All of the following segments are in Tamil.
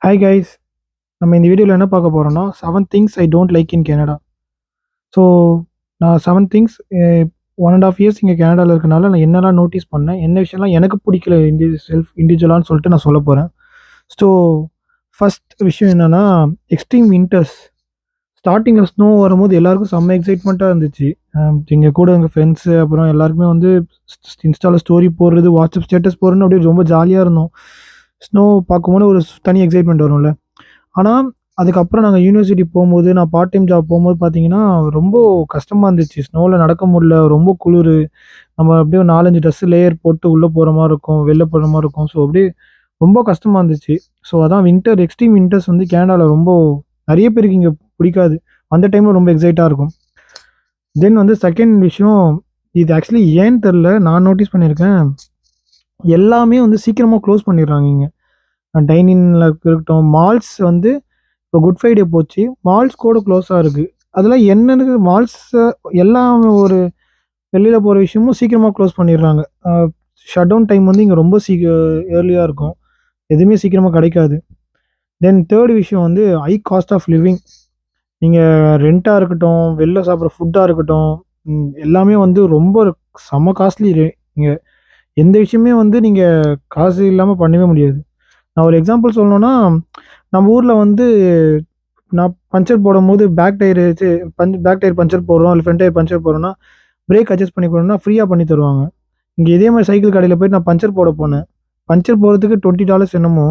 ஹாய் கைஸ், நம்ம இந்த வீடியோவில் என்ன பார்க்க போகிறோம்னா 7 things I don't like in Canada. So நான் 7 திங்ஸ் 1.5 இயர்ஸ் இங்கே கனடாவில் இருக்கனால நான் என்னெல்லாம் நோட்டீஸ் பண்ணேன், என்ன விஷயம்லாம் எனக்கு பிடிக்கல இண்டிவிஜுவலான்னு சொல்லிட்டு நான் சொல்ல போகிறேன். ஸோ ஃபஸ்ட் விஷயம் என்னென்னா எக்ஸ்ட்ரீம் வின்டர்ஸ். ஸ்டார்டிங்கில் ஸ்னோ வரும்போது எல்லாருக்கும் செம்ம எக்ஸைட்மெண்ட்டாக இருந்துச்சு. எங்கள் கூட எங்கள் ஃப்ரெண்ட்ஸு அப்புறம் எல்லாருக்குமே வந்து இன்ஸ்டாவில் ஸ்டோரி போடுறது, வாட்ஸ்அப் ஸ்டேட்டஸ் போடுறதுன்னு அப்படியே ரொம்ப ஜாலியாக இருந்தோம். ஸ்னோ பார்க்கும்போது ஒரு தனி எக்ஸைட்மெண்ட் வரும்ல. ஆனால் அதுக்கப்புறம் நாங்கள் யூனிவர்சிட்டி போகும்போது, நான் பார்ட் டைம் ஜாப் போகும்போது பார்த்தீங்கன்னா, ரொம்ப கஷ்டமா இருந்துச்சு. ஸ்னோவில் நடக்க முடியல, ரொம்ப குளிரு. நம்ம அப்படியே ஒரு 4, 5 ட்ரெஸ் லேயர் போட்டு உள்ளே போகிற மாரி இருக்கும், வெளில போகிற மாரி இருக்கும். ஸோ அப்படியே ரொம்ப கஷ்டமா இருந்துச்சு. ஸோ அதான் எக்ஸ்ட்ரீம் வின்டர்ஸ் வந்து கேனடாவில் ரொம்ப நெறைய பேருக்கு இங்கே பிடிக்காது. அந்த டைமில் ரொம்ப எக்ஸைட்டாக இருக்கும். தென் வந்து செகண்ட் விஷயம், இது ஆக்சுவலி ஏன்னு தெரில, நான் நோட்டீஸ் பண்ணியிருக்கேன். எல்லாமே வந்து சீக்கிரமா க்ளோஸ் பண்ணிடுறாங்க இங்க. டைனிங்ல இருக்கட்டும், மால்ஸ் வந்து இப்போ குட் ஃப்ரைடே போச்சு. மால்ஸ் கூட க்ளோஸா இருக்கு. அதெல்லாம் என்னன்னு எல்லாம் ஒரு வெளியில போற விஷயமும் சீக்கிரமா க்ளோஸ் பண்ணிடுறாங்க. ஷட் டவுன் டைம் வந்து இங்க ரொம்ப ஏர்லியா இருக்கும். எதுவுமே சீக்கிரமா கிடைக்காது. தென் தேர்ட் விஷயம் வந்து ஹை காஸ்ட் ஆஃப் லிவிங். நீங்க ரென்ட்டா இருக்கட்டும், வெளில சாப்பிடுற ஃபுட்டா இருக்கட்டும், எல்லாமே வந்து ரொம்ப செம்ம காஸ்ட்லி இங்க. எந்த விஷயமே வந்து நீங்க காசு இல்லாம பண்ணவே முடியாது. நான் ஒரு எக்ஸாம்பிள் சொல்லணும்னா, நம்ம ஊர்ல வந்து நான் பஞ்சர் போடும்போது பேக் டயர் பஞ்சர் போடுறோம், இல்ல ஃப்ரண்ட் டயர் பஞ்சர் போடுறோம்னா, பிரேக் அட்ஜஸ்ட் பண்ணி குடுன்னா ஃப்ரீயா பண்ணி தருவாங்க. இங்க இதே மாரி சைக்கிள் கடையில போயிட்டு நான் பஞ்சர் போட போனேன். பஞ்சர் போடுறதுக்கு $20 என்னமோ.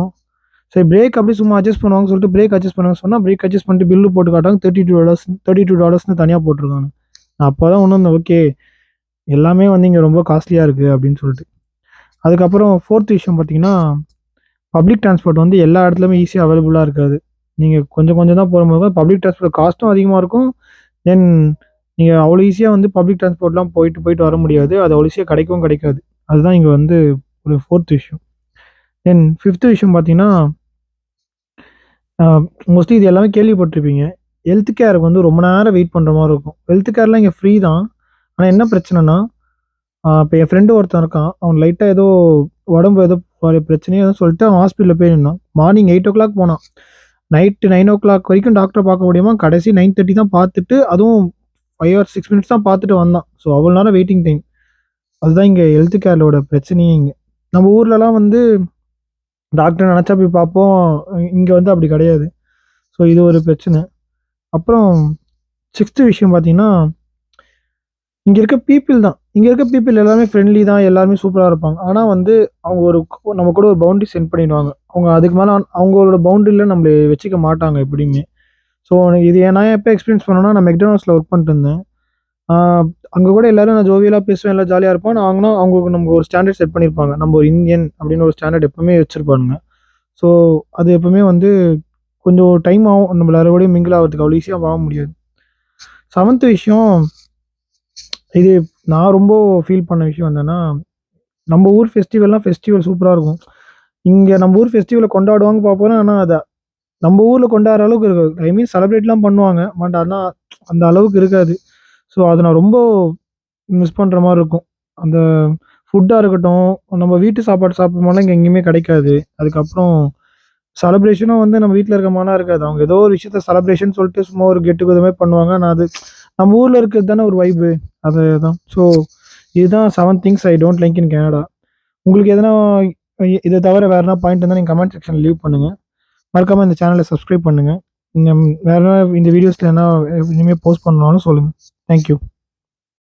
சரி பிரேக் அப்படியே சும்மா அட்ஜஸ்ட் பண்ணுவாங்கன்னு சொல்லிட்டு பிரேக் அட்ஜஸ்ட் பண்ணுங்க சொன்னா, பிரேக் அட்ஜஸ்ட் பண்ணிட்டு பில்லு போட்டு காட்டுறாங்க. $32 தனியா போட்டுருக்காங்க. நான் அப்பதான் உணர்ந்தேன், ஓகே எல்லாமே வந்து இங்க ரொம்ப காஸ்ட்லியா இருக்கு அப்படின்னு சொல்லிட்டு. அதுக்கப்புறம் 4த் விஷயம் பார்த்தீங்கன்னா, பப்ளிக் டிரான்ஸ்போர்ட் வந்து எல்லா இடத்துலயுமே ஈஸியா அவைலபிளா இருக்காது. நீங்க கொஞ்சம் கொஞ்சம் தான் போகும்போது பப்ளிக் டிரான்ஸ்போர்ட் காஸ்ட்டும் அதிகமா இருக்கும். தென் நீங்க அவ்வளோ ஈஸியா வந்து பப்ளிக் டிரான்ஸ்போர்ட்லாம் போயிட்டு போயிட்டு வர முடியாது. அது அவ்வளோ ஈஸியா கிடைக்கவும் கிடைக்காது. அதுதான் இங்க வந்து ஒரு 4த் விஷயம். தென் 5த் விஷயம் பார்த்தீங்கன்னா, அ மோஸ்ட்லி இது எல்லாமே கேள்விப்பட்டிருப்பீங்க. ஹெல்த் கேருக்கு வந்து ரொம்ப நேரம் வெயிட் பண்ற மாரி இருக்கும். ஹெல்த் கேர்லாம் இங்க ஃப்ரீ தான். ஆனா என்ன பிரச்சனைன்னா, இப்ப என் ஃப்ரெண்டு ஒருத்தன் இருக்கான். அவன் லைட்டா ஏதோ உடம்பு ஏதோ பிரச்சனையோ ஏதோ சொல்லிட்டு அவன் ஹாஸ்பிட்டல்ல போய் நின்னான். மார்னிங் 8:00 போனான். நைட்டு 9:00 வரைக்கும் டாக்டர பார்க்க முடியுமா? கடைசி 9:30 தான் பார்த்துட்டு, அதுவும் 5 ஆர் 6 மினிட்ஸ் தான் பார்த்துட்டு வந்தான். ஸோ அவ்வளோ நேரம் வெயிட்டிங் டைம். அதுதான் இங்க ஹெல்த் கேரோட பிரச்சனையே இங்க. நம்ம ஊர்லலாம் வந்து டாக்டர நெனச்சா போய் பார்ப்போம். இங்க வந்து அப்படி கிடையாது. ஸோ இது ஒரு பிரச்சனை. அப்புறம் 6த் விஷயம் பார்த்தீங்கன்னா, இங்க இருக்க பீப்பிள் தான். இங்க இருக்க பீப்பிள் எல்லாருமே ஃப்ரெண்ட்லி தான். எல்லாருமே சூப்பரா இருப்பாங்க. ஆனா வந்து அவங்க நம்ம கூட ஒரு பவுண்டரி செட் பண்ணிடுவாங்க. அவங்க அதுக்கு மேல அவங்களோட பவுண்டரில நம்மள வச்சுக்க மாட்டாங்க எப்படியுமே. ஸோ இது நான் எப்போ எக்ஸ்பீரியன்ஸ் பண்ணேன்னா, நான் மெக்டானல்ட்ஸ்ல ஒர்க் பண்ணிட்டு இருந்தேன். ஆ அங்க கூட எல்லாரும் நான் ஜோவியலா பேசுவேன், எல்லாம் ஜாலியா இருப்போம். ஆனா அவங்களுக்கு நமக்கு ஒரு ஸ்டாண்டர்ட் செட் பண்ணியிருப்பாங்க. நம்ம ஒரு இந்தியன் அப்படின்னு ஒரு ஸ்டாண்டர்ட் எப்பவுமே வச்சிருப்பானுங்க. ஸோ அது எப்பவுமே வந்து கொஞ்சம் டைம் ஆகும். நம்மள எல்லாரோடையும் மிங்கிள் ஆகுறதுக்கு அவ்வளோ ஈஸியா ஆக முடியாது. 7த் விஷயம், இது நான் ரொம்ப ஃபீல் பண்ண விஷயம் என்னன்னா, நம்ம ஊர் ஃபெஸ்டிவல் சூப்பரா இருக்கும். இங்க நம்ம ஊர் ஃபெஸ்டிவல கொண்டாடுவாங்க பார்ப்போம். ஆனா அத நம்ம ஊர்ல கொண்டாடுற அளவுக்கு இருக்காது. ஐ மீன் செலிப்ரேட்லாம் பண்ணுவாங்க. பட் ஆனா அந்த அளவுக்கு இருக்காது. ஸோ அத நான் ரொம்ப மிஸ் பண்ற மாரி இருக்கும். அந்த ஃபுட்டா இருக்கட்டும், நம்ம வீட்டு சாப்பாடு சாப்பிடுற மாரிலாம் இங்க எங்கேயுமே கிடைக்காது. அதுக்கப்புறம் செலிப்ரேஷனும் வந்து நம்ம வீட்ல இருக்க மாரிலாம் இருக்காது. அவங்க ஏதோ ஒரு விஷயத்த செலிப்ரேஷன் சொல்லிட்டு சும்மா ஒரு கெட் டுகெதர் மாரி பண்ணுவாங்க. ஆனா அது நம்ம ஊர்ல இருக்கிறது தானே ஒரு வைபு. அதுதான். ஸோ இதுதான் 7 things I don't like in Canada. உங்களுக்கு எதனா இத தவிர வேற எதனா பாயிண்ட் இருந்தா நீங்க கமெண்ட் செக்ஷன்ல லீவ் பண்ணுங்க. மறக்காம இந்த சேனல சப்ஸ்கிரைப் பண்ணுங்க. வேற இந்த வீடியோஸ்ல எதனா இனிமே போஸ்ட் பண்ணனாலும் சொல்லுங்க. Thank you.